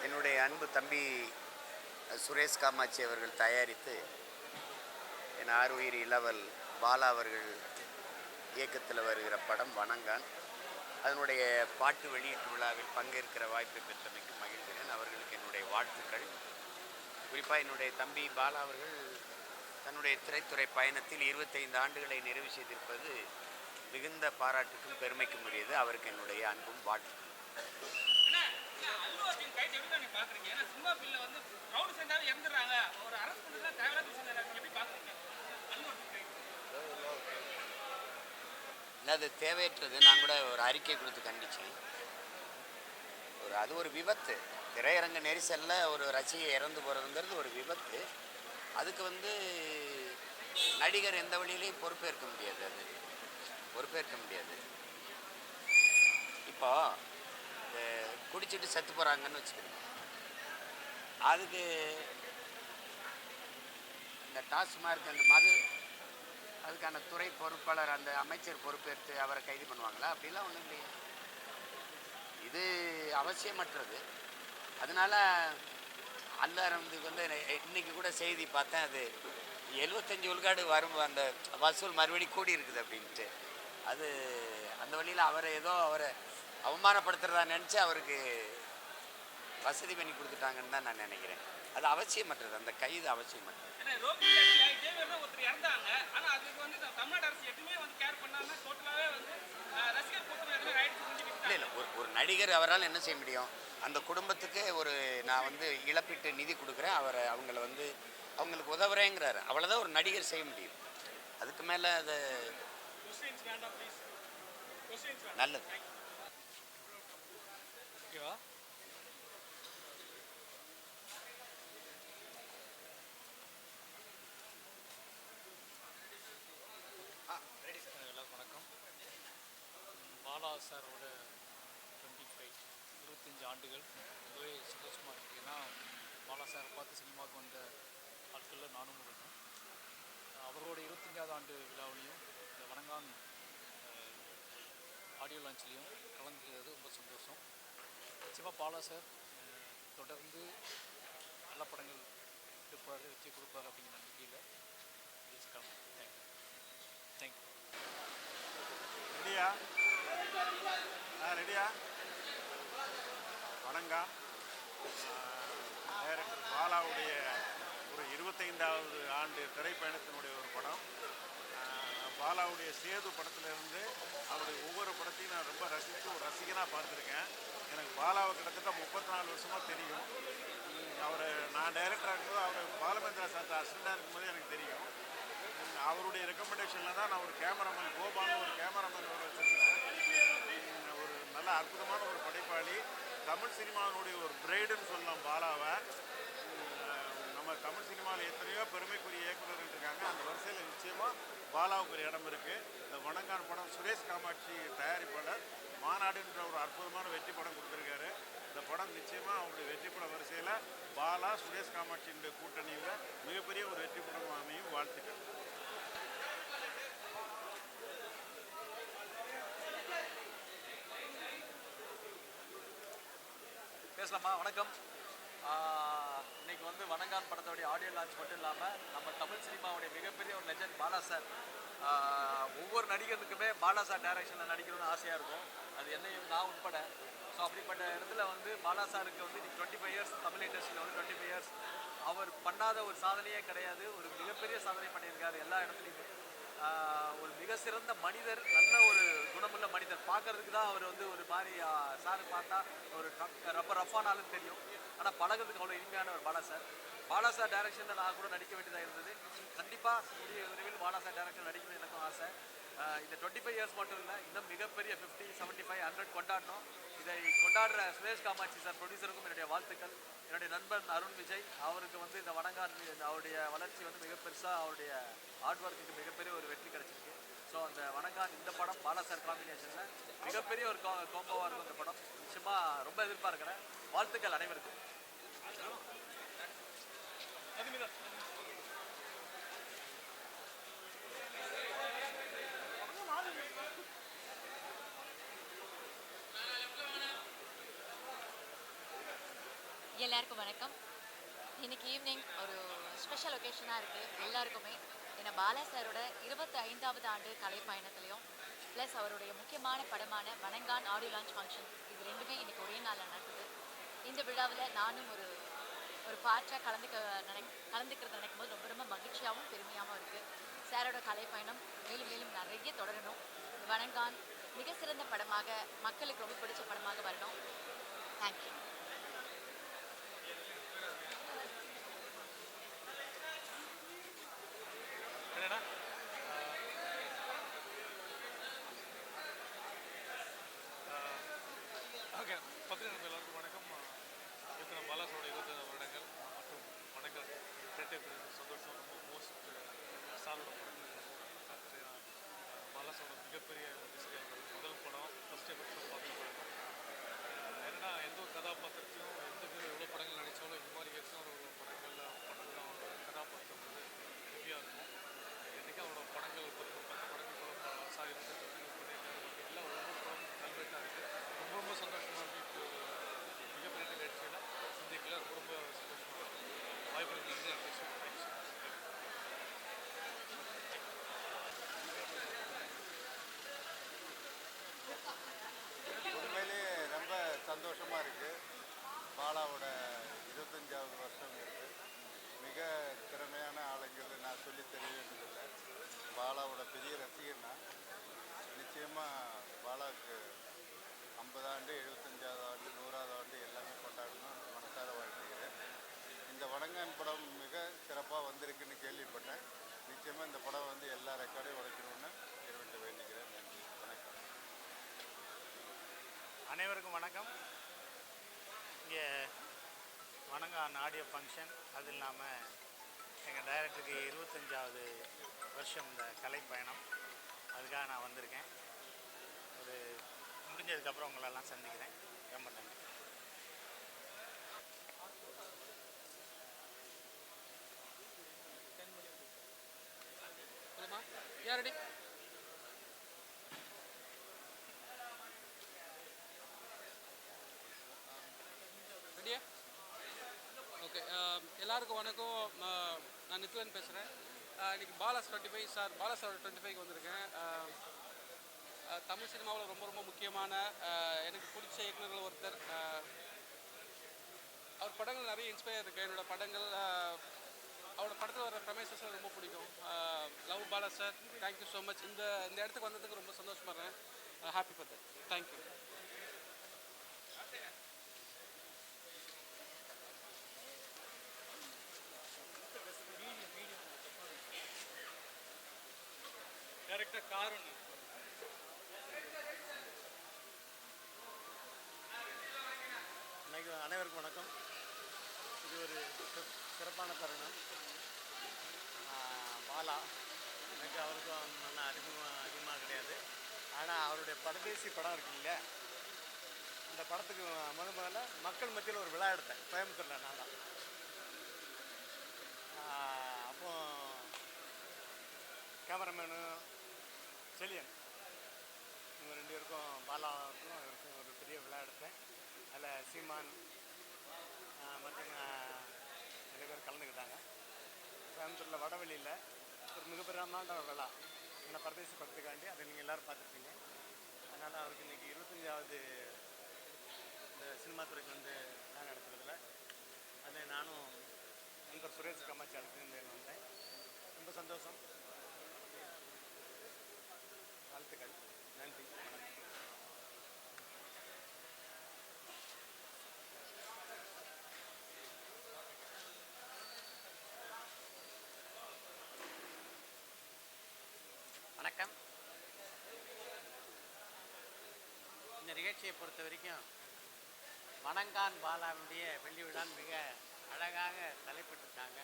என்னுடைய அன்பு தம்பி சுரேஷ் காமாட்சி அவர்கள் தயாரித்து என் ஆருயிர் இளவல் பாலா அவர்கள் இயக்கத்தில் வருகிற படம் வணங்கான். அதனுடைய பாட்டு வெளியீட்டு விழாவில் பங்கேற்கிற வாய்ப்பை பெற்றமைக்கு மகிழ்கிறேன். அவர்களுக்கு என்னுடைய வாழ்த்துக்கள். குறிப்பாக என்னுடைய தம்பி பாலா அவர்கள் தன்னுடைய திரைத்துறை பயணத்தில் 25 ஆண்டுகளை நிறைவு செய்திருப்பது மிகுந்த பாராட்டுக்கும் பெருமைக்கும் உரியது. அவருக்கு என்னுடைய அன்பும் வாழ்த்துக்கள். அது தேவையற்றது. நான் கூட ஒரு அறிக்கை கொடுத்து கண்டிச்சேன். அது ஒரு விபத்து. திரையரங்க நெரிசலில் ஒரு ரசிகை இறந்து போகிறதுங்கிறது ஒரு விபத்து. அதுக்கு நடிகர் எந்த வழியிலையும் பொறுப்பேற்க முடியாது. இப்போ குடிச்சிட்டு செத்து போகிறாங்கன்னு வச்சுக்கிறேன். அதுக்கு இந்த டாஸ்மார்க் அந்த அதுக்கான துறை பொறுப்பாளர் அந்த அமைச்சர் பொறுப்பேற்று அவரை கைது பண்ணுவாங்களா? அப்படிலாம் ஒன்றும் இல்லையா. இது அவசியமற்றது. அதனால் அல்லாரத்துக்கு இன்னைக்கு கூட செய்தி பார்த்தேன். அது 75 விழுக்காடு வரும் அந்த வசூல் மறுபடி கூடி இருக்குது அப்படின்ட்டு. அது அந்த வழியில் அவரை அவமானப்படுத்துறதா நினச்சி அவருக்கு வசதி பண்ணி கொடுத்துட்டாங்கன்னு தான் நான் நினைக்கிறேன். அது அவசியமற்றது. அந்த கைது அவசியமற்றது. இல்லை ஒரு நடிகர் அவரால் என்ன செய்ய முடியும்? அந்த குடும்பத்துக்கு நான் இழப்பீட்டு நிதி கொடுக்குறேன், அவங்களுக்கு உதவுறேங்கிறாரு. அவ்வளோதான் ஒரு நடிகர் செய்ய முடியும். அதுக்கு மேலே அது நல்லது. வணக்கம். பாலா சாரோட 25 ஆண்டுகள் ரொம்பவே சந்தோஷமாக இருக்குது. ஏன்னா பாலா சாரை பார்த்து சினிமாவுக்கு வந்த ஆட்களில் நானும் இருக்கேன். அவரோட 25ஆவது ஆண்டு விழாவிலையும் இந்த வணங்கான் ஆடியோ லான்ச்லேயும் கலந்துக்கிறது ரொம்ப சந்தோஷம். நிச்சயமாக பாலா சார் தொடர்ந்து நல்ல படங்கள் எடுப்பார், வெற்றி கொடுப்பார் அப்படிங்கிற நம்பிக்கையில் பேசிக்கலாம். தேங்க்யூ. ரெடியா? வணங்கான் டைரக்டர் பாலாவுடைய ஒரு 25வது ஆண்டு திரைப்பயணத்தினுடைய ஒரு படம். பாலாவுடைய சேது படத்திலிருந்து அவருடைய ஒவ்வொரு படத்தையும் நான் ரொம்ப ரசித்து ஒரு ரசிகனாக பார்த்துருக்கேன். எனக்கு பாலாவை கிட்டத்தட்ட 34 வருஷமாக தெரியும். நான் டைரக்டராக இருக்கும்போது அவர் பாலமேந்திரா சார் அசிஸ்டண்டாக இருக்கும்போது எனக்கு தெரியும். அவருடைய ரெக்கமெண்டேஷனில் தான் நான் ஒரு கேமராமேன் கோபால்னு ஒரு கேமராமேன் வச்சுருந்தேன். ஒரு நல்ல அற்புதமான ஒரு படைப்பாளி. தமிழ் சினிமாவினுடைய ஒரு பிரைடுன்னு சொல்லலாம் பாலாவை. நம்ம தமிழ் சினிமாவில் எத்தனையோ பெருமைக்குரிய இயக்குநர்கள் இருக்காங்க. அந்த வரிசையில் நிச்சயமாக பாலாவுக்கு ஒரு இடம் இருக்குது. இந்த வணங்கான் படம் சுரேஷ் காமாட்சி தயாரிப்பாளர் மாநாடுன்ற ஒரு அற்புதமான வெற்றி படம் கொடுத்துருக்காரு. இந்த படம் நிச்சயமாக அவருடைய வெற்றி பட வரிசையில் பாலா சுரேஷ் காமாட்சியினுடைய கூட்டணியில் மிகப்பெரிய ஒரு வெற்றி படம் அமையும். வாழ்த்துக்கள். பேசலாமா? வணக்கம். இன்னைக்கு வணங்கான் படத்தோடைய ஆடியோ லான்ச் மட்டும் இல்லாமல் நம்ம தமிழ் சினிமாவுடைய மிகப்பெரிய ஒரு லெஜண்ட் பாலா சார். ஒவ்வொரு நடிகருக்குமே பாலா சார் டைரக்ஷனில் நடிக்கணும்னு ஆசையாக இருக்கும். அது என்னையும் நான் உட்பட. ஸோ அப்படிப்பட்ட இடத்துல பாலா சாருக்கு இன்னைக்கு 25 இயர்ஸ் தமிழ் இண்டஸ்ட்ரியில் 25 இயர்ஸ் அவர் பண்ணாத ஒரு சாதனையே கிடையாது. ஒரு மிகப்பெரிய சாதனை பண்ணியிருக்காரு எல்லா இடத்துலையுமே. ஒரு மிக சிறந்த மனிதர், நல்ல ஒரு குணமுள்ள மனிதர். பார்க்கறதுக்கு தான் அவர் ஒரு மாதிரி சார் பார்த்தா ஒரு ரொம்ப ரஃபானாலும் தெரியும். ஆனால் பழகிறதுக்கு அவ்வளோ இனிமையான ஒரு பாலா சார். பாலா சார் டைரக்ஷனில் நான் கூட நடிக்க வேண்டியதாக இருந்தது. கண்டிப்பாக விரைவில் பாலா சார் டைரக்ஷன் நடிக்கணும்னு எனக்கும் ஆசை. இந்த 25 இயர்ஸ் மட்டும் இல்லை, இன்னும் மிகப்பெரிய 50, 75, 100 கொண்டாடணும். இதை கொண்டாடுற சுரேஷ் காமாட்சி சார் ப்ரொடியூசருக்கும் என்னுடைய வாழ்த்துக்கள். என்னுடைய நண்பன் அருண் விஜய் அவருக்கு இந்த வணங்கான் அவருடைய வளர்ச்சி மிக பெருசாக அவருடைய ஹார்ட் ஒர்க்குக்கு மிகப்பெரிய ஒரு வெற்றி கிடைச்சிருக்கு. ஸோ அந்த வணங்கான் இந்த படம் பாலா சார் காம்பினேஷனில் மிகப்பெரிய ஒரு கோம்போவாக இருக்கும். இந்த படம் நிச்சயமாக ரொம்ப எதிர்பார்க்குறேன். வாழ்த்துக்கள் அனைவருக்கும். எல்லாருக்கும் வணக்கம். இன்னைக்கு ஈவினிங் ஒரு ஸ்பெஷல் ஒகேஷனாக இருக்குது எல்லாருக்குமே. ஏன்னா பாலா சாரோட 25வது ஆண்டு கலைப்பயணத்துலையும் ப்ளஸ் அவருடைய முக்கியமான படமான வணங்கான் ஆடியோ லான்ச் ஃபங்க்ஷன் இது ரெண்டுமே இன்னைக்கு ஒரே நாளில் நடக்குது. இந்த விழாவில் நானும் ஒரு ஒரு பார்ட்டாக கலந்துக்கிறது நினைக்கும் போது ரொம்ப ரொம்ப மகிழ்ச்சியாகவும் பெருமையாகவும் இருக்குது. சாரோட கலைப்பயணம் மேலும் மேலும் நிறைய தொடரணும். வணங்கான் மிக சிறந்த படமாக மக்களுக்கு ரொம்ப பிடிச்ச படமாக வரணும். தேங்க்யூ. என்னடா ஓகே பத்திரிகை எல்லாருக்கும் வணக்கம். இப்போ நம்ம பாலாசோட 25 வருடங்கள் மற்றும் வணக்கம் கேட்டே சந்தோஷம். ரொம்ப மோஸ்ட் சாரோட படங்கள் பார்த்துட்டு பாலாசோட மிகப்பெரிய இசையாளர்கள் முதல் படம் ஃபஸ்ட்டு பார்க்குற படம். ஏன்னா எந்த ஒரு கதாபாத்திரத்தையும் எந்த பேர் எவ்வளோ படங்கள் நடித்தாலும் இந்த மாதிரி ஏற்கனவே ஒரு படங்களில் படத்தில் அவரோட கதாபாத்திரம் வந்து ஹெவியாக இருக்கும். என்றைக்கும் அவரோட படங்கள் 10 படங்கள் கூட சாரி பண்ணியிருக்காரு. எல்லாம் ஒவ்வொரு படம் கல்வெட்டாக இருக்குது. ரொம்ப ரொம்ப சந்தோஷமாக இருக்குது. இப்போ மிகப்பெரிய நிகழ்ச்சியில் இன்றைக்கெல்லாம் ரொம்ப ரொம்ப சந்தோஷமாக இருக்குது. வாய்ப்பு நன்றி. தேங்க்ஸ். உண்மையிலேயே ரொம்ப சந்தோஷமாக இருக்குது. பாலாவோட 25வது வருஷங்கிறது மிக திறமையான ஆளுங்கிறது நான் சொல்லி தெரிய வேண்டியதில்லை. பாலாவோட பெரிய ரசிகர்னா நிச்சயமாக பாலாவுக்கு 50 ஆண்டு 75வது ஆண்டு 100வது ஆண்டு எல்லாமே கொண்டாடணும் மனசார வாழ்த்துக்கிறேன். இந்த வணங்கான் படம் மிக சிறப்பாக வந்திருக்குன்னு கேள்விப்பட்டேன். நிச்சயமாக இந்த படம் வந்து எல்லா ரெக்கார்டையும் உடைக்கணும்னு இறைவன்கிட்ட வேண்டிக்கிறேன். நன்றி, வணக்கம். அனைவருக்கும் வணக்கம். இங்கே வணங்கான் ஆடியோ ஃபங்க்ஷன், அது இல்லாமல் எங்கள் டைரக்டருக்கு 25வது வருஷம் இந்த கலைப்பயணம், அதுக்காக நான் வந்திருக்கேன். ஒரு முடிஞ்சதுக்கப்புறம் உங்களெல்லாம் சந்திக்கிறேன். ரொம்ப நன்றி. யாரடி ரெடியா? ஓகே, எல்லாருக்கும் வணக்கம். நான் நித்லன் பேசுகிறேன். இன்றைக்கி பாலாஸ் 25 சார் பாலா சார் 25க்கு வந்திருக்கேன். தமிழ் சினிமாவில் ரொம்ப ரொம்ப முக்கியமான எனக்கு பிடிச்ச இயக்குநர்கள் ஒருத்தர். அவர் படங்கள் நிறைய இன்ஸ்பயர் இருக்குது. என்னோடய படங்கள் அவரோட படத்தில் வர ப்ரமைசஸ் ரொம்ப பிடிக்கும். Love Bala sir, thank you so much. இந்த இடத்துக்கு வந்ததுக்கு ரொம்ப சந்தோஷமாக இருக்கேன். Happy birthday. தேங்க்யூ. டேரக்டர் காருண். அனைவருக்கும் வணக்கம். இது ஒரு சிறப்பான தருணம். பாலா எனக்கு அவருக்கும் நல்ல அதிகமாக கிடையாது. ஆனால் அவருடைய பரதேசி படம் இருக்கு இல்லையா, அந்த படத்துக்கு முதல்ல மக்கள் மத்தியில் ஒரு விழா எடுத்தேன் கோயம்புத்தூரில். நான் தான் அப்போ கேமராமேனு செலியன் இவங்க 2 பேருக்கும் பாலாவுக்கும் அவருக்கும் ஒரு பெரிய விழா எடுத்தேன். அதில் சீமான் மற்றும் நிறைய பேர் கலந்துக்கிட்டாங்க. கோயம்புத்தூரில் வடவெளியில் ஒரு மிகப்பெரியமான விழா, என்னை பரதேசி படத்துக்காண்டி அதை நீங்கள் எல்லோரும் பார்த்துருப்பீங்க. அதனால் அவருக்கு இன்றைக்கி 25வது இந்த சினிமா துறைக்கு வந்து நான் நடத்துறதில்ல. அதில் நானும் நண்பர் சுரேஷ் காமாட்சி அடுத்து வந்தேன். ரொம்ப சந்தோஷம். வாழ்த்துக்கள். நன்றி, வணக்கம். வணக்கம். இந்த நிகழ்ச்சியை பொறுத்த வரைக்கும் வணங்கான் பாலாவுடைய வெள்ளி விழான் மிக அழகாக தலைப்பிட்டிருக்காங்க.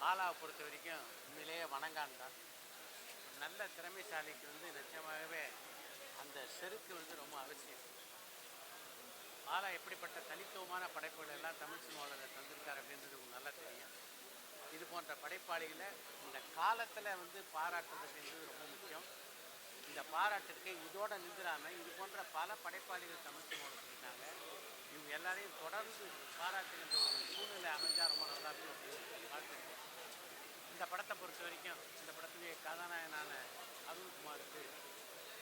பாலாவை பொறுத்த வரைக்கும் உண்மையிலேயே வணங்கான் தான். நல்ல திறமைசாலிக்கு வந்து நிச்சயமாகவே அந்த செருக்கு வந்து ரொம்ப அவசியம். பாலா எப்படிப்பட்ட தனித்துவமான படைப்புகள் எல்லாம் தமிழ் சினிமாவில் தந்திருக்கார் அப்படின்றது உங்களுக்கு நல்லா தெரியும். இது போன்ற படைப்பாளிகளை இந்த காலத்தில் வந்து பாராட்டுறது அப்படின்றது ரொம்ப முக்கியம். இந்த பாராட்டுக்கு இதோடு நின்றுடாமல் இது போன்ற பல படைப்பாளிகள் தமிழ் சினிமாவில் இருக்காங்க. இவங்க எல்லாரையும் தொடர்ந்து பாராட்டுகின்ற ஒரு சூழ்நிலை அமைஞ்சா ரொம்ப நல்லா இருக்கும் அப்படின்னு வாழ்த்துக்கிறேன். இந்த படத்தை பொறுத்த வரைக்கும் இந்த படத்துடைய கதாநாயகனான அருண்குமாருக்கு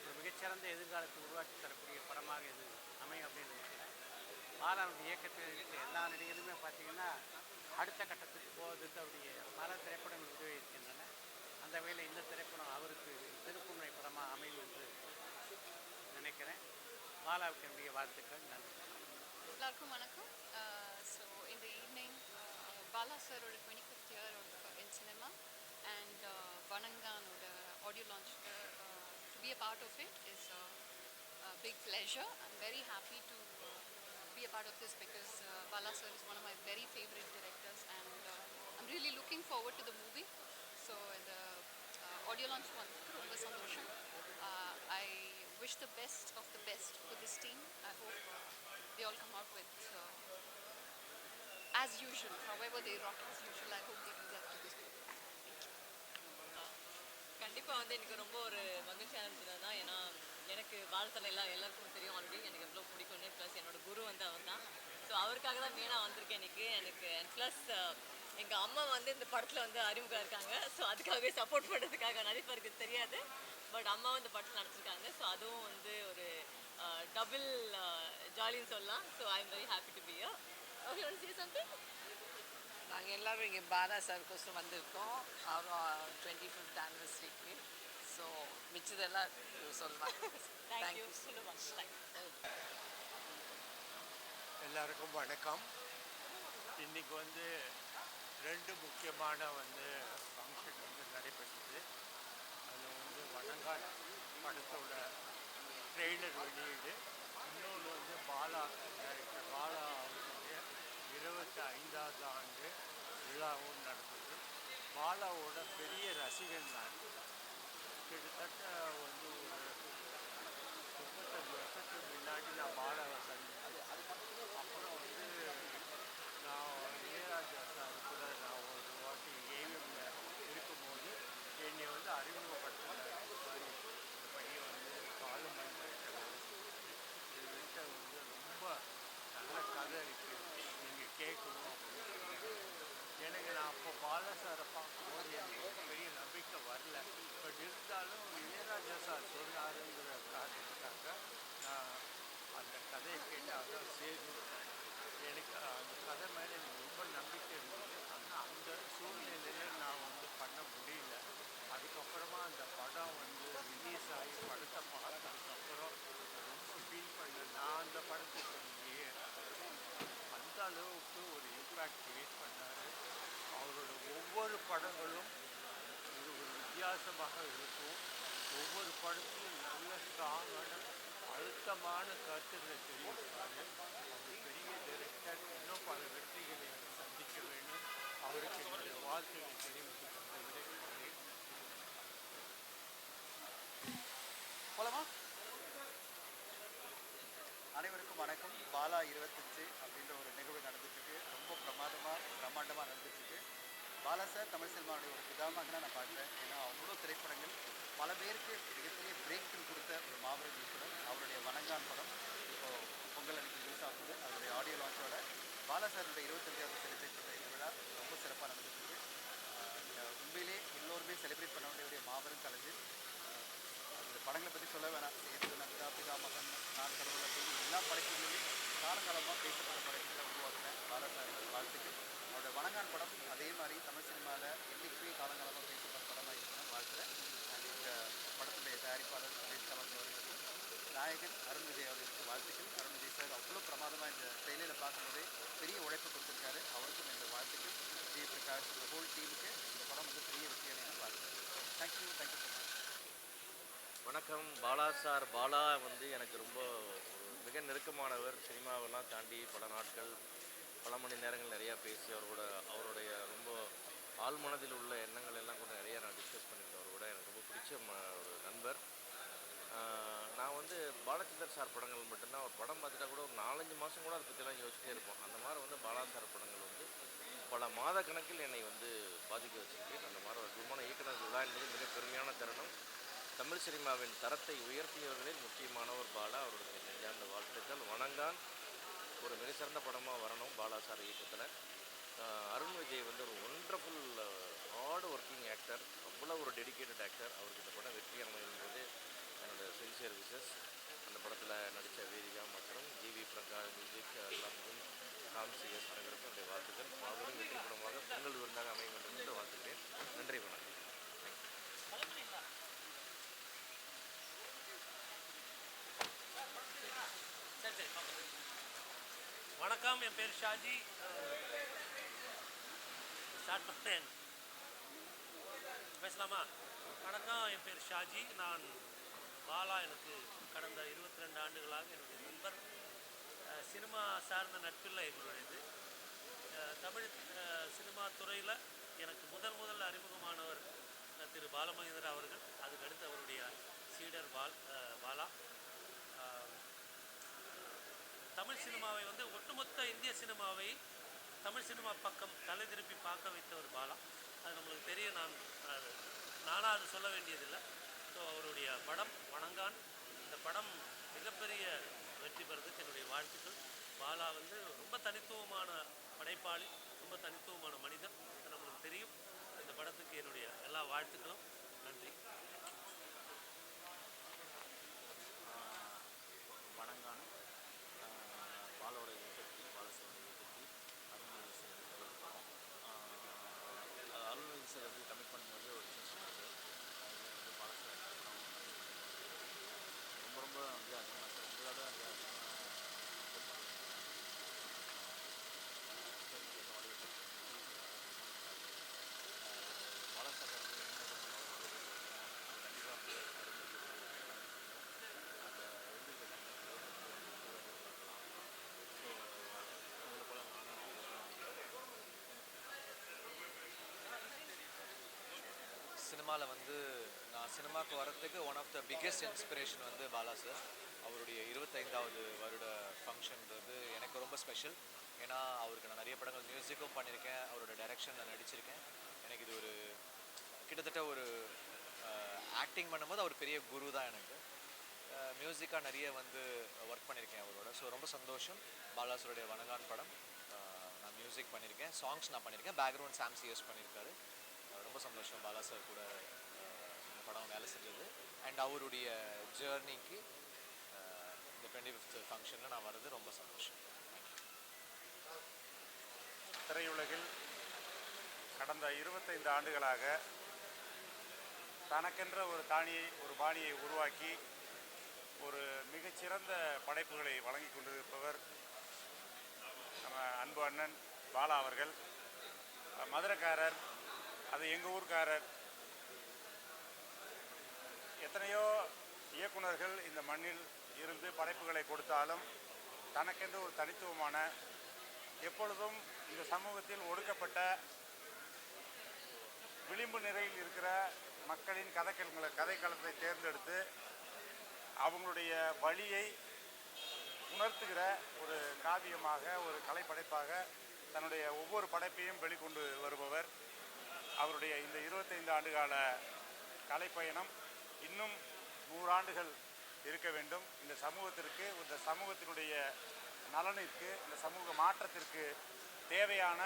ஒரு மிகச்சிறந்த எதிர்காலத்தை உருவாக்கி தரக்கூடிய படமாக இது அமையும் அப்படின்னு நினைக்கிறேன். பாலாவுடைய இயக்கத்தில் இருக்கிற எல்லா நடிகர்களுமே பார்த்திங்கன்னா அடுத்த கட்டத்துக்கு போவதற்கு அவருடைய பல திரைப்படங்கள் உதவி இருக்கின்றன. அந்த வகையில் இந்த திரைப்படம் அவருக்கு திருப்புமுனை படமாக அமையும் என்று நினைக்கிறேன். பாலாவுக்கு என்னுடைய வாழ்த்துக்கள். நன்றி. எல்லாருக்கும் வணக்கம். ஸோ இந்த ஈவினிங் பாலா சாரோட 25th year in cinema and வணங்கானோட ஆடியோ லான்ச்சுக்கு to be a part of it is a big pleasure. I'm very happy to be a part of this because Bala sir is one of my very favorite directors and I'm really looking forward to the movie. So இந்த audio launch வந்து ரொம்ப சந்தோஷம். I wish the best of the best for this team. I hope they all come out with as usual, however they rock as usual. I hope they do that to this movie. கண்டிப்பாக வந்து எனக்கு ரொம்ப ஒரு மகிழ்ச்சியான இருந்தது தான். ஏன்னா எனக்கு பாலத்தில் எல்லாருக்கும் தெரியும் ஆல்ரெடி எனக்கு எவ்வளோ பிடிக்கும்னு. ப்ளஸ் என்னோட குரு வந்து அவர் தான். ஸோ அவருக்காக தான் மெயினாக வந்திருக்கேன் எனக்கு. அண்ட் ப்ளஸ் எங்கள் அம்மா வந்து இந்த படத்தில் வந்து அறிமுகம் இருக்காங்க. ஸோ அதுக்காகவே சப்போர்ட் பண்ணுறதுக்காக நிறைய பேருக்கு தெரியாது. பட் அம்மாவும் இந்த படத்தில் நடிச்சிருக்காங்க. ஸோ அதுவும் வந்து ஒரு டபுள் ஜாலின்னு சொல்லலாம். So I am very happy to be here. Okay, want to say something? நாங்கள் எல்லோரும் இங்கே பாலா சார்க்கோசம் வந்திருக்கோம். அவரும் 25th anniversary-க்கு. ஸோ மிச்சதெல்லாம் சொல்லலாம். Thank you so much. எல்லாருக்கும் வணக்கம். இன்றைக்கி வந்து ரெண்டு முக்கியமான ஃபங்க்ஷன் நடைபெற்றது. அதில் வணங்கான் படத்தோட ட்ரெய்லர் வெளியீடு, இன்னொன்று பாலா டைரக்டர் பாலா அவருடைய 25வது ஆண்டு விழாவும் நடந்தது. பாலாவோட பெரிய ரசிகன் நான். கிட்டத்தட்ட ஒரு 35 வருஷத்துக்கு முன்னாடி நான் பாலாவை சந்தித்தேன். அப்புறம் நான் இளையராஜா சார் கூட நான் ஒரு வாட்டி ஏவிஎம்ல இருக்கும்போது என்னை அறிமுகப்படுத்தினார். இந்த மாதிரி இந்த பையன் காலமணி இதுகிட்ட ரொம்ப நல்ல கதை இருக்குது, நீங்கள் கேட்கணும் அப்படின்னு சொன்னாங்க. எனக்கு நான் அப்போ பாலா சாரை பார்க்கும்போது எனக்கு ஒரு பெரிய நம்பிக்கை வரல. பட் இருந்தாலும் இளையராஜா சார் சொன்னாருங்கிற காரணத்துக்காக நான் அந்த கதையை கேட்டு அதான் சேது. எனக்கு அந்த கதை மேலே எனக்கு ரொம்ப நம்பிக்கை இருந்தது. ஆனால் அந்த சூழ்நிலையில் நான் பண்ண முடியல. அதுக்கப்புறமா அந்த படம் ரிலீஸ் ஆகி படத்தை பார்த்ததுக்கப்புறம் ரொம்ப ஃபீல் பண்ணேன். நான் அந்த படத்துக்கு இல்லையே, அந்த அளவுக்கு ஒரு இம்பேக்ட் கிரியேட் பண்ணார். அவரோட ஒவ்வொரு படங்களும் ஒரு வித்தியாசமாக இருக்கும். ஒவ்வொரு படத்திலும் நல்ல ஸ்ட்ராங்கான அழுத்தமான கருத்துக்களை தெரிவிப்பார். அவர் பெரிய டைரக்டர். இன்னும் பல வெற்றிகளை சந்திக்க வேண்டும். அவருக்கு என்னுடைய வாழ்த்துக்களை தெரிவித்துக் கொண்டு விடைபெறுகிறேன். போலாமா? அனைவருக்கும் வணக்கம். பாலா 25 அப்படின்ற ஒரு நிகழ்வு நடந்துட்டுருக்கு. ரொம்ப பிரம்மாண்டமாக நடந்துட்டுருக்கு. பாலா சார் தமிழ் சினிமாவுடைய ஒரு பிதாமகனாக நான் பார்க்குறேன். ஏன்னா அவ்வளோ திரைப்படங்கள் பல பேருக்கு மிகப்பெரிய பிரேக் த்ரூ கொடுத்த ஒரு மாபெரும் ஈஸ்வரன். அவருடைய வணங்கான் படம் இப்போது பொங்கல் அன்னைக்கு ரிலீஸ் ஆகுது. அதனுடைய ஆடியோ லான்ச்சோட பாலா சாருடைய 25வது செலிப்ரேட் பண்ணுற இந்த விழா ரொம்ப சிறப்பாக நடந்துட்டுருக்கு. உண்மையிலே எல்லோருமே செலிப்ரேட் பண்ண வேண்டிய மாபெரும் கலைஞர். அந்த படங்களை பற்றி சொல்ல வேணாம். சேது, நந்தா, பிதாமகன், நான் கடவுள் அப்படின்னு எல்லா படைப்புகளிலும் காலங்காலமாக பேசப்பட்ட படைப்புகளை உருவாக்குறேன் பாலா சார் வாழ்த்துக்கு. அவரோட வணங்கான் படம் அதே மாதிரி தமிழ் சினிமாவில் என்றைக்குமே காலங்காலமாக பேசப்பட்ட படமாக இருக்கணும்னு வாழ்த்துறேன். இந்த படத்துடைய தயாரிப்பாளர் சுரேஷ் கமல் அவர்களுக்கும் நாயகன் அருண் விஜய் அவர்களுக்கு வாழ்த்துக்கள். அருண் விஜய் சார் அவ்வளோ பிரமாதமாக இந்த ட்ரெயிலரில் பார்க்கும்போதே பெரிய உழைப்பு கொடுத்துருக்காரு. அவருக்கும் இந்த வாழ்த்துக்கள். விஜய் பிரகாஷ் இந்த ஹோல் டீமுக்கு இந்த படம் பெரிய வெற்றி அடையணும்னு வாழ்த்துக்கிறேன். Thank you so much. வணக்கம். பாலா சார். பாலா எனக்கு ரொம்ப மிக நெருக்கமானவர். சினிமாவெல்லாம் தாண்டி பல நாட்கள் பல மணி நேரங்கள் நிறையா பேசி அவருடைய ரொம்ப ஆழ்மனதில் உள்ள எண்ணங்கள் எல்லாம் கூட நிறையா நான் டிஸ்கஸ் பண்ணியிருக்கேன். அவர் கூட எனக்கு ரொம்ப பிடிச்ச ஒரு நண்பர். நான் பாலச்சந்தர் சார் படங்கள் மட்டும்தான் ஒரு படம் பார்த்துட்டா கூட ஒரு 4-5 மாதம் கூட அதை பற்றிலாம் யோசிச்சிட்டே இருப்போம். அந்த மாதிரி பாலா சார் படங்கள் பல மாத கணக்கில் என்னை பாதிக்க வச்சுருக்கு. அந்த மாதிரி ஒரு குருமான இயக்குனர் விழா என்பது மிக பெருமையான தருணம். தமிழ் சினிமாவின் தரத்தை உயர்த்தியவர்களில் முக்கியமானவர் பாலா. அவருடைய நெஞ்சார்ந்த வாழ்த்துக்கள். வணங்கான் ஒரு மிகச்சிறந்த படமாக வரணும் பாலா சார் இயக்கத்தில். அருண் விஜய் வந்து ஒரு ஒண்டர்ஃபுல் ஹார்ட் ஒர்க்கிங் ஆக்டர், அவ்வளோ ஒரு டெடிக்கேட்டட் ஆக்டர். அவருக்கு இந்த படம் வெற்றி அமையும்போது என்னோடய சின்சியர் விஷஸ். அந்த படத்தில் நடித்த வேதிகா மற்றும் ஜிவி பிரகாஷ் மியூசிக் எல்லாத்துக்கும் காம்சிஎஸ் அனைவருக்கும் என்னுடைய வாழ்த்துக்கள். அவரும் வெற்றி படமாக பொங்கல் விருந்தாக அமைய வேண்டும் என்று வாழ்த்துக்கிறேன். நன்றி, வணக்கம். வணக்கம், என் பேர் ஷாஜி. ஸ்டார்ட் பண்ணேன், பேசலாமா? வணக்கம், என் பேர் ஷாஜி. நான் பாலா எனக்கு கடந்த 22 ஆண்டுகளாக என்னுடைய நண்பர். சினிமா சார்ந்த நட்பில்லை எங்களுடையது. தமிழ் சினிமா துறையில் எனக்கு முதல் அறிமுகமானவர் திரு பாலமகேந்திரன் அவர்கள். அதுக்கடுத்து அவருடைய சீடர் பாலா. தமிழ் சினிமாவை வந்து ஒட்டுமொத்த இந்திய சினிமாவை தமிழ் சினிமா பக்கம் தலை திருப்பி பார்க்க வைத்த ஒரு பாலா. அது நம்மளுக்கு தெரியும். நானாக அது சொல்ல வேண்டியதில்லை. ஸோ அவருடைய படம் வணங்கான், இந்த படம் மிகப்பெரிய வெற்றி பெறதுக்கு என்னுடைய வாழ்த்துக்கள். பாலா வந்து ரொம்ப தனித்துவமான படைப்பாளி, ரொம்ப தனித்துவமான மனிதன், அது நம்மளுக்கு தெரியும். இந்த படத்துக்கு என்னுடைய எல்லா வாழ்த்துக்களும். நன்றி. வணங்கான் பாலாவோட இயக்கத்தி, பாலசாரோட இயக்கத்தி அருள்நிதி சார் ஒரு படம். அருள்நிதி சார் வந்து கமிட் பண்ணும்போது ஒரு விஷயம் சொன்னார். வந்து பாலசார் படம் ரொம்ப வந்து அதிகமாக சார் உங்களால் தான் அந்த பாலசார் வந்து கண்டிப்பாக வந்து அந்த சினிமாவில் வந்து நான் சினிமாவுக்கு வரத்துக்கு one of the biggest inspiration வந்து பாலா சார். அவருடைய 25வது வருட ஃபங்க்ஷன்றது எனக்கு ரொம்ப ஸ்பெஷல். ஏன்னா அவருக்கு நான் நிறைய படங்கள் மியூசிக்கும் பண்ணியிருக்கேன், அவரோட டைரக்ஷனில் நடிச்சிருக்கேன். எனக்கு இது ஒரு கிட்டத்தட்ட ஒரு ஆக்டிங் பண்ணும்போது அவர் பெரிய குரு தான் எனக்கு. மியூசிக்காக நிறைய வந்து ஒர்க் பண்ணியிருக்கேன் அவரோட. ஸோ ரொம்ப சந்தோஷம். பாலாசருடைய வணங்கான் படம் நான் மியூசிக் பண்ணியிருக்கேன், சாங்ஸ் நான் பண்ணியிருக்கேன், பேக்ரவுண்ட் சாம் சிஎஸ் பண்ணியிருக்காரு. ரொம்ப சந்தோஷம் பாலா சார் கூட இந்த படம் வேலை செஞ்சது. அண்ட் அவருடைய ஜேர்னிக்கு இந்த 25th ஃபங்க்ஷனில் நான் வர்றது ரொம்ப சந்தோஷம். திரையுலகில் கடந்த 25 ஆண்டுகளாக தனக்கென்ற ஒரு பாணியை உருவாக்கி ஒரு மிகச்சிறந்த படைப்புகளை வழங்கி கொண்டிருப்பவர் நம்ம அன்பு அண்ணன் பாலா அவர்கள். மதுரைக்காரர், அது எங்கள் ஊர்க்காரர். எத்தனையோ இயக்குனர்கள் இந்த மண்ணில் இருந்து படைப்புகளை கொடுத்தாலும் தனக்கென்று ஒரு தனித்துவமான, எப்பொழுதும் இந்த சமூகத்தில் ஒடுக்கப்பட்ட விளிம்பு நிலையில் இருக்கிற மக்களின் கதைக்களத்தை தேர்ந்தெடுத்து அவங்களுடைய வழியை உணர்த்துகிற ஒரு காவியமாக, ஒரு கலைப்படைப்பாக தன்னுடைய ஒவ்வொரு படைப்பையும் வெளிக்கொண்டு வருபவர். அவருடைய இந்த 25 ஆண்டுகால கலைப்பயணம் இன்னும் 100 ஆண்டுகள் இருக்க வேண்டும். இந்த சமூகத்திற்கு, இந்த சமூகத்தினுடைய நலனிற்கு, இந்த சமூக மாற்றத்திற்கு தேவையான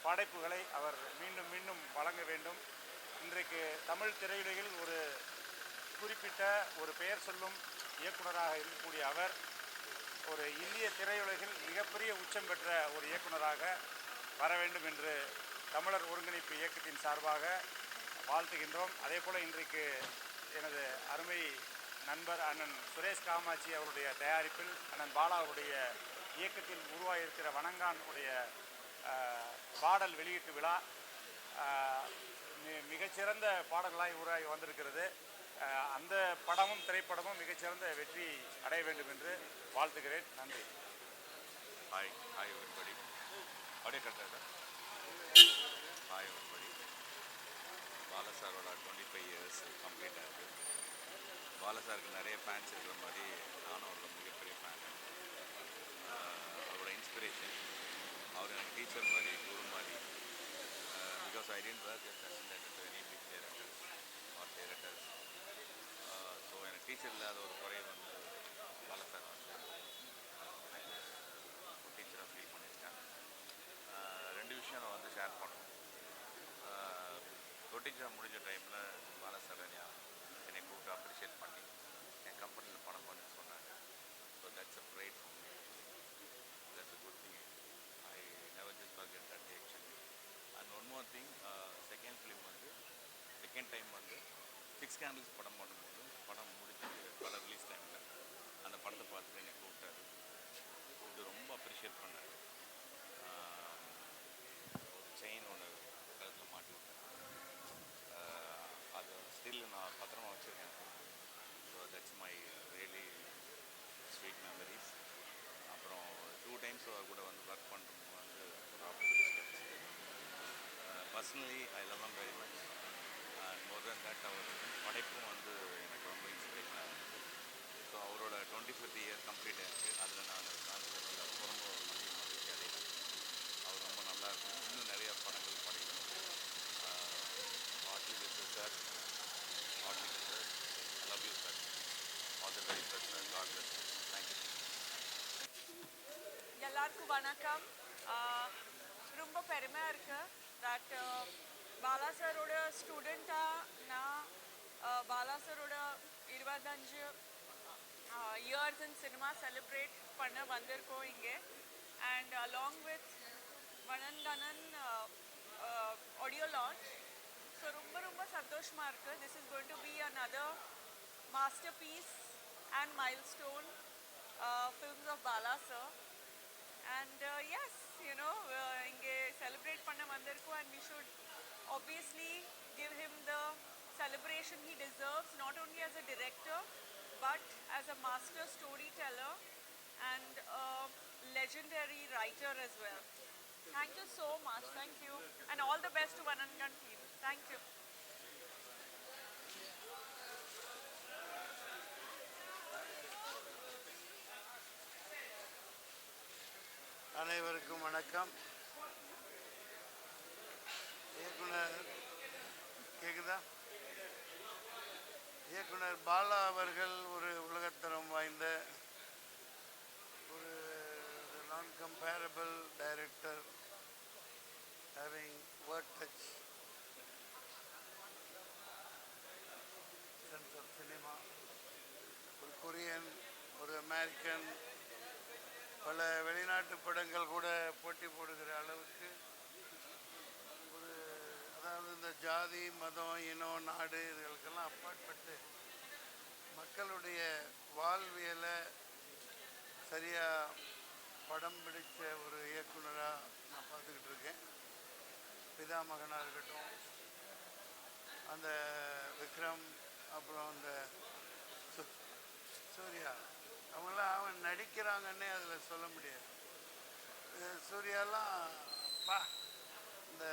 படைப்புகளை அவர் மீண்டும் மீண்டும் வழங்க வேண்டும். இன்றைக்கு தமிழ் திரையுலகில் ஒரு குறிப்பிட்ட ஒரு பெயர் சொல்லும் இயக்குனராக இருக்கக்கூடிய அவர் ஒரு இந்திய திரையுலகில் மிகப்பெரிய உச்சம் பெற்ற ஒரு இயக்குனராக வர வேண்டும் என்று தமிழர் ஒருங்கிணைப்பு இயக்கத்தின் சார்பாக வாழ்த்துகின்றோம். அதே போல் இன்றைக்கு எனது அருமை நண்பர் அண்ணன் சுரேஷ் காமாட்சி அவருடைய தயாரிப்பில் அண்ணன் பாலா அவருடைய இயக்கத்தில் உருவாகியிருக்கிற வணங்கான் உடைய பாடல் வெளியீட்டு விழா மிகச்சிறந்த பாடல்களாய் உருவாகி வந்திருக்கிறது. அந்த படமும் திரைப்படமும் மிகச்சிறந்த வெற்றி அடைய வேண்டும் என்று வாழ்த்துகிறேன். நன்றி. Hi everybody. ஆடியோ கரெக்டாக சார்? Hi everybody. பாலா சாரோட 25 இயர்ஸ் கம்ப்ளீட் ஆகுது. பாலா சாருக்கு நிறைய ஃபேன்ஸ் இருக்கிற மாதிரி நானும் அவரோட மிகப்பெரிய ஃபேன். அவரோட இன்ஸ்பிரேஷன், அவர் எனக்கு டீச்சர் மாதிரி, குரு மாதிரி. Because I didn't work as assistant to any big directors or directors. So எனக்கு டீச்சர் இல்லாத ஒரு குறை வந்து பாலா சார் வந்து முடிஞ்ச டைமில் பாலா சார் என்னை கூப்பிட்டு அப்ரிஷியேட் பண்ணி என் கம்பெனியில் படம் பண்ண சொன்னாங்க. So that's a fried for me. That's a good thing. I never just forget that actually. And one more thing, second film வந்து செகண்ட் டைம் வந்து 6 கேண்டில்ஸ் படம் பண்ணும்போது படம் முடிஞ்சு படம் ரிலீஸ் டைமில் அந்த படத்தை பார்த்துட்டு என்னை கூப்பிட்டாரு. கூப்பிட்டு ரொம்ப அப்ரிஷியேட் பண்ணார். ஒரு செயின் ஒன்று கழுத்தில் மாட்டி விட்டேன். அது ஸ்டில் நான் பத்திரமா வச்சுருக்கேன். So that's my really sweet memories. அப்புறம் 2 டைம்ஸ் கூட வந்து ஒர்க் பண்ணுறது வந்து ஒரு opportunity. Personally I love him very much. And more than that அவர் படைப்பும் வந்து எனக்கு ரொம்ப இன்ஸ்பிரேஷனாக இருந்துச்சு. ஸோ அவரோட 25th இயர் கம்ப்ளீட் ஆகிருக்கு. அதில் நான் கான்செப்டில் ரொம்ப ரொம்ப மகிழ்ச்சி அடைகிறேன். அவர் ரொம்ப நல்லா இருக்கும். இன்னும் நிறைய படங்கள் படைக்கணும். Atlee Visu sir, Atlee sir, I love you sir. All the very best sir. God bless you. Thank you. எல்லாருக்கும் வணக்கம். ரொம்ப பெருமையாக இருக்குது தட் பாலா சாரோட ஸ்டூடெண்ட்டாக நான் பாலா சாரோட 25 இயர்ஸ் இன் சினிமா செலிப்ரேட் பண்ண வந்திருக்கோம் இங்கே. And along with Vanangaan audio launch. So ரொம்ப ரொம்ப சந்தோஷமாக இருக்குது. This is going to be another masterpiece and milestone films of Bala sir. And yes, you know, inge celebrate panna vandirukku, and we should obviously give him the celebration he deserves, not only as a director but as a master storyteller and a legendary writer as well. Thank you so much. Thank you, and all the best to Vanangan team. Thank you. அனைவருக்கும் வணக்கம். இயக்குனர் கேக்குதா? இயக்குனர் பாலா அவர்கள் ஒரு உலகத்தரம் வாய்ந்த ஒரு non comparable director, having world touch, sense of cinema. ஒரு கொரியன், ஒரு அமெரிக்கன், பல வெளிநாட்டு படங்கள் கூட போட்டி போடுகிற அளவுக்கு ஒரு, அதாவது இந்த ஜாதி, மதம், இனம், நாடு இதுகளுக்கெல்லாம் அப்பாற்பட்டு மக்களுடைய வாழ்வியலை சரியாக படம் பிடித்த ஒரு இயக்குனராக நான் பார்த்துக்கிட்டு இருக்கேன். பிதாமகனாக இருக்கட்டும், அந்த விக்ரம், அப்புறம் அந்த சூர்யா, அவங்களாம் அவன் நடிக்கிறாங்கன்னே அதில் சொல்ல முடியாது. சூர்யாலாம் பா, இந்த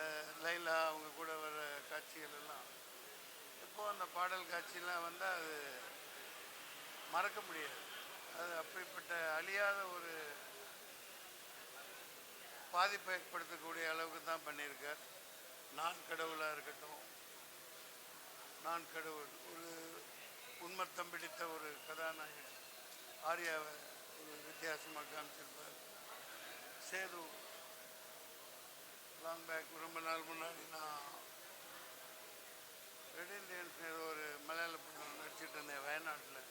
லைலா அவங்க கூட வர காட்சிகள் எல்லாம் இப்போது அந்த பாடல் காட்சியெலாம் வந்தால் அது மறக்க முடியாது. அது அப்படிப்பட்ட அழியாத ஒரு பாதிப்பை ஏற்படுத்தக்கூடிய அளவுக்கு தான் பண்ணியிருக்கார். நான் கடவுளாக இருக்கட்டும், நான் கடவுள், ஒரு உண்மத்தம் பிடித்த ஒரு கதாநாயகன் ஆர்யாவை ஒரு வித்தியாசமாக காமிச்சிருப்பார். சேது லாங் பேக், ரொம்ப நாள் முன்னாடி நான் ரெட் இண்டியன்ஸ் ஏதோ ஒரு மலையாள படம் நடிச்சிட்டு இருந்தேன் வயநாட்டில்.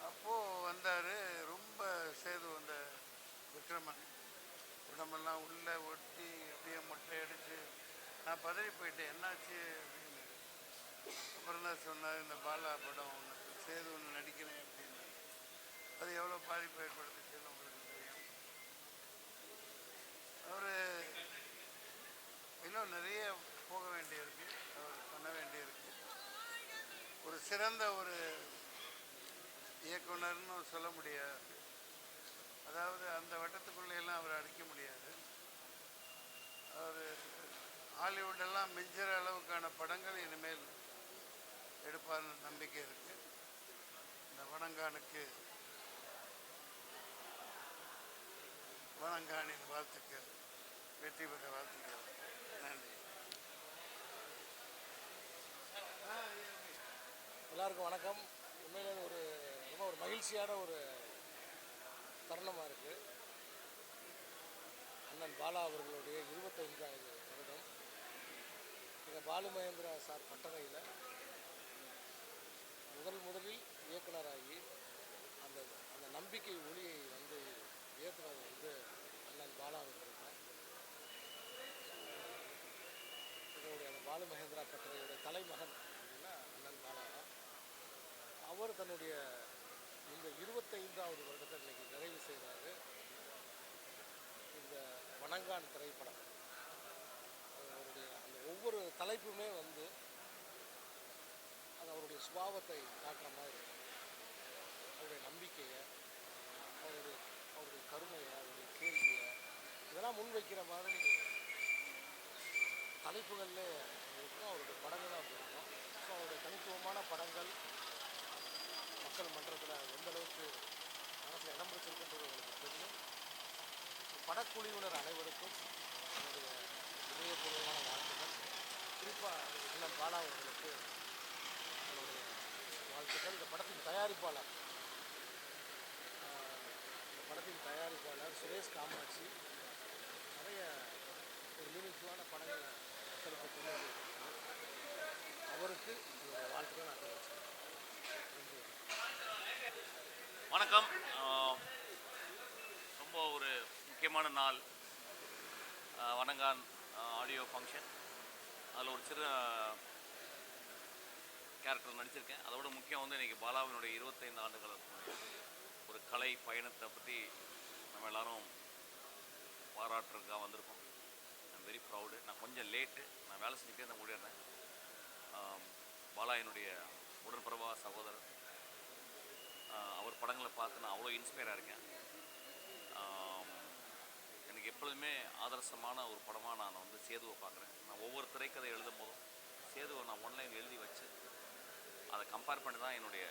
அப்போது வந்தார். ரொம்ப சேது அந்த விக்ரமன் உடம்பெல்லாம் உள்ளே ஒட்டி அப்படியே மொட்டை அடித்து நான் பதறி போயிட்டேன், என்னாச்சு அப்படின்னு. அப்புறம் தான் சொன்னார், இந்த பாலா படம் ஒன்று சேது ஒன்று நடிக்கிறேன் அப்படின்னு. அது எவ்வளோ பாதிப்பு ஏற்படுத்துச்சுன்னு உங்களுக்கு தெரியும். அவர் இன்னும் நிறைய போக வேண்டியிருக்கு, அவர் பண்ண வேண்டியிருக்கு. ஒரு சிறந்த ஒரு இயக்குனர்னு சொல்ல முடியாது. அதாவது அந்த வட்டத்துக்குள்ளேயெல்லாம் அவர் அடிக்க முடியாது. அவர் ஹாலிவுட்டெல்லாம் மிஞ்சுற அளவுக்கான படங்கள் இனிமேல் எடுப்பார்னு நம்பிக்கை இருக்குது. இந்த வணங்கானுக்கு வணங்கானின் வாழ்த்துக்கள், வெற்றி பெற வாழ்த்துக்கள். நன்றி. எல்லாருக்கும் வணக்கம். உண்மையிலே ஒரு ரொம்ப ஒரு மகிழ்ச்சியான ஒரு தருணமாக இருக்குது. அண்ணன் பாலா அவர்களுடைய 25வது வருடம். எங்கள் பாலு மகேந்திரா சார் பட்டறையில் முதலில் இயக்குனராகி அந்த அந்த நம்பிக்கை ஒளியை வந்து ஏற்றுனது வந்து அண்ணன் பாலா அவர்கள் தான். இதனுடைய அந்த பாலு மகேந்திரா பட்டறையுடைய தலைமகன் அப்படின்னா அண்ணன் பாலா தான். அவர் தன்னுடைய இந்த 25வது வருடத்தை இன்னைக்கு நிறைவு செய்கிறாரு. இந்த வணங்கான் திரைப்படம் அவருடைய அந்த ஒவ்வொரு தலைப்புமே வந்து அது அவருடைய சுபாவத்தை காட்டுற மாதிரி இருக்கும். அவருடைய நம்பிக்கையை, அவருடைய கருணையை, அவருடைய கேள்வியை இதெல்லாம் முன்வைக்கிற மாதிரி தலைப்புகளில் இருக்கும். அவருடைய படங்களும் அப்படி இருக்கும். ஸோ அவருடைய தனித்துவமான படங்கள் மக்கள் மன்றத்தில் எந்த அளவுக்கு மனசில் இடம் பிடிச்சிருக்குன்றது உங்களுக்கு தெரியும். படக்குழுவினர் அனைவருக்கும் என்னுடைய இதயபூர்வமான வாழ்த்துக்கள். குறிப்பாக அண்ணன் பாலா அவர்களுக்கு என்னுடைய வாழ்த்துக்கள். இந்த படத்தின் தயாரிப்பாளர் சுரேஷ் காமாட்சி நிறைய ஒரு மீனிங்ஃபுல்லான படங்களை மக்களுக்கு கொண்டு வந்திருக்காங்க. அவருக்கு என்னுடைய வாழ்த்துக்கள் நான் தெரிவிச்சுக்கிறேன். வணக்கம். ரொம்ப ஒரு முக்கியமான நாள், வணங்கான் ஆடியோ ஃபங்க்ஷன். அதில் ஒரு சிறு கேரக்டர் நடிச்சிருக்கேன். அதோட முக்கியம் வந்து இன்றைக்கி பாலாவினுடைய 25 ஆண்டுகள் ஒரு கலை பயணத்தை பற்றி நம்ம எல்லோரும் பாராட்டுறதுக்காக வந்திருக்கோம். I'm very proud. நான் கொஞ்சம் லேட்டு, நான் வேலை செஞ்சுட்டே தான் ஓடிடுறேன். பாலா என்னுடைய உடன்பிறவா சகோதரர். அவர் படங்களை பார்த்து நான் அவ்வளோ இன்ஸ்பயராக இருக்கேன். எனக்கு எப்பொழுதுமே ஆதர்சமான ஒரு படமாக நான் வந்து சேதுவை பார்க்குறேன். நான் ஒவ்வொரு திரைக்கதை எழுதும் போதும் சேதுவை நான் ஒன்லைன் எழுதி வச்சு அதை கம்பேர் பண்ணி தான் என்னுடைய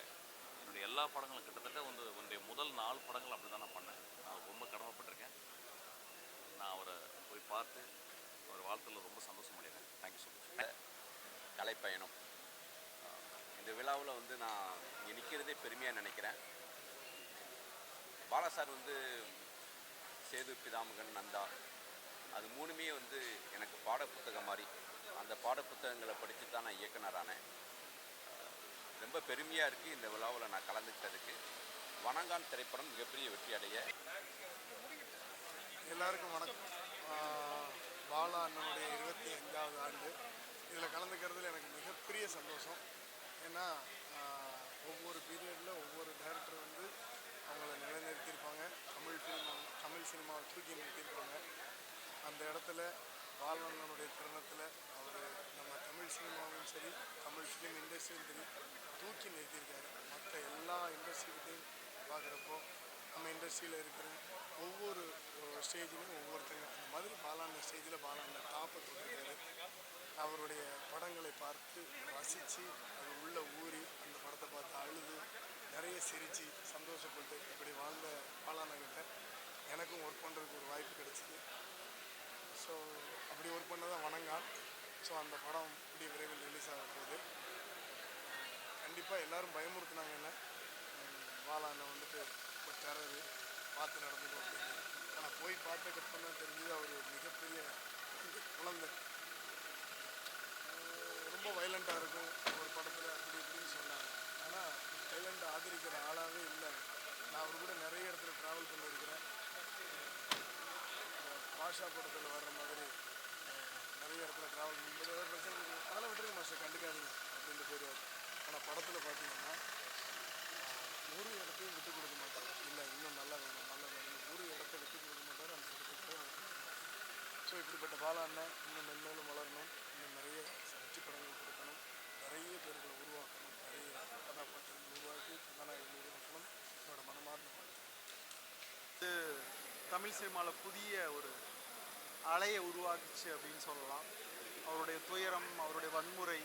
எல்லா படங்களும் கிட்டத்தட்ட வந்து என்னுடைய முதல் 4 படங்கள் அப்படி தான் நான் பண்ணேன். நான் ரொம்ப கடமைப்பட்டிருக்கேன். நான் அவரை போய் பார்த்து அவர் வாழ்த்துல ரொம்ப சந்தோஷம் அடைகிறேன். Thank you so much. கலைப்பயணம் இந்த விழாவில் வந்து நான் இங்கே நிற்கிறதே பெருமையாக நினைக்கிறேன். பாலா சார் வந்து சேது, பிதாமகன், நந்தா அது 3மே வந்து எனக்கு பாட புத்தகம் மாதிரி. அந்த பாட புத்தகங்களை படித்து தான் நான் இயக்குனரானேன். ரொம்ப பெருமையாக இருக்குது இந்த விழாவில் நான் கலந்துக்கிட்டதுக்கு. வணங்கான் திரைப்படம் மிகப்பெரிய வெற்றி அடைய. எல்லாருக்கும் வணக்கம். பாலா அண்ணனுடைய 25வது ஆண்டு இதில் கலந்துக்கிறதுல எனக்கு மிகப்பெரிய சந்தோஷம். ஏன்னா ஒவ்வொரு பீரியடில் ஒவ்வொரு டைரக்டர் வந்து அவங்கள நிலைநிறுத்தியிருப்பாங்க. தமிழ் சினிமாவை தூக்கி நிறுத்தியிருப்பாங்க. அந்த இடத்துல பாலண்ணனுடைய தருணத்தில் அவர் நம்ம தமிழ் சினிமாவும் சரி, தமிழ் ஃபிலிம் இண்டஸ்ட்ரியும் சரி தூக்கி நிறுத்தியிருக்காரு. மற்ற எல்லா இண்டஸ்ட்ரிகிட்டையும் பார்க்குறப்போ நம்ம இண்டஸ்ட்ரியில் இருக்கிற ஒவ்வொரு ஸ்டேஜ்லையும் ஒவ்வொருத்தங்க அந்த மாதிரி பாலாண்ண ஸ்டேஜில் பாலாண்ண டாப்பை கொடுத்துருக்காரு. அவருடைய படங்களை பார்த்து ரசித்து அது உள்ள ஊறி அந்த படத்தை பார்த்து அழுது நிறைய சிரித்து சந்தோஷப்பட்டு இப்படி வாழ்ந்த பாலாண்ணங்கிட்ட எனக்கும் ஒர்க் பண்ணுறதுக்கு ஒரு வாய்ப்பு கிடைச்சிது. ஸோ அப்படி ஒர்க் பண்ணதான் வணங்கான். ஸோ அந்த படம் இப்படி விரைவில் ரிலீஸ் ஆக போகுது. கண்டிப்பாக எல்லோரும் பயமுறுத்தினாங்க என்ன, பாலா அண்ணன் வந்துட்டு ஒரு டெரரு பார்த்து நடந்துடும் அப்படின்னு. ஆனால் போய் பார்த்ததுக்கப்புறம் தான் தெரிஞ்சது அவர் ஒரு மிகப்பெரிய குழந்தை. ரொம்ப வைலண்ட்டாக இருக்கும் ஒரு படத்தில் அப்படி இப்படின்னு சொன்னாங்க. ஆனால் வைலண்ட்டை ஆதரிக்கிற ஆளாகவே இல்லை. நான் அவர் கூட நிறைய இடத்துல ட்ராவல் பண்ணியிருக்கிறேன். பாஷா படத்தில் வர்ற மாதிரி நிறைய இடத்துல ட்ராவல் பண்ணும்போது ஏதாவது பிரச்சனை அதெல்லாம் விட்டுருங்க மாஸ்டர், கண்டுக்காதீங்க அப்படின்ட்டு போயிடுவார். ஆனால் படத்தில் பார்த்தீங்கன்னா ஒரு இடத்தையும் விட்டு கொடுக்க மாட்டார். இல்லை இன்னும் நல்லா வேணும், நல்லா வேணும், ஒரு இடத்த விட்டு கொடுக்க மாட்டார். அந்த இடத்துக்கு ஸோ இப்படிப்பட்ட பாலா அண்ணன் இன்னும் மென்மேலும் வளரணும், இன்னும் நிறைய வெற்றி படங்கள் கொடுக்கணும், நிறைய பேர்களை உருவாக்கணும், நிறைய கதாபாத்திரங்கள் உருவாக்கி கதாநாயகர்கள் உருவாக்கணும். என்னோட மனமார்ந்த இது தமிழ் சினிமாவில் புதிய ஒரு அலையை உருவாக்குச்சு அப்படின்னு சொல்லலாம். அவருடைய துயரம், அவருடைய வன்முறை,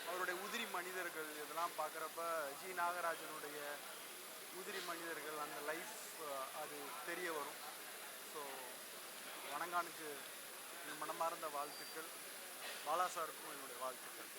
அவருடைய உதிரி மனிதர்கள் இதெல்லாம் பார்க்குறப்ப ஜி நாகராஜனுடைய உதிரி மனிதர்கள் அந்த லைஃப் அது தெரிய வரும். ஸோ வணங்கானுக்கு என் மனமார்ந்த வாழ்த்துக்கள். பாலா சாருக்கும் என்னுடைய வாழ்த்துக்கள்.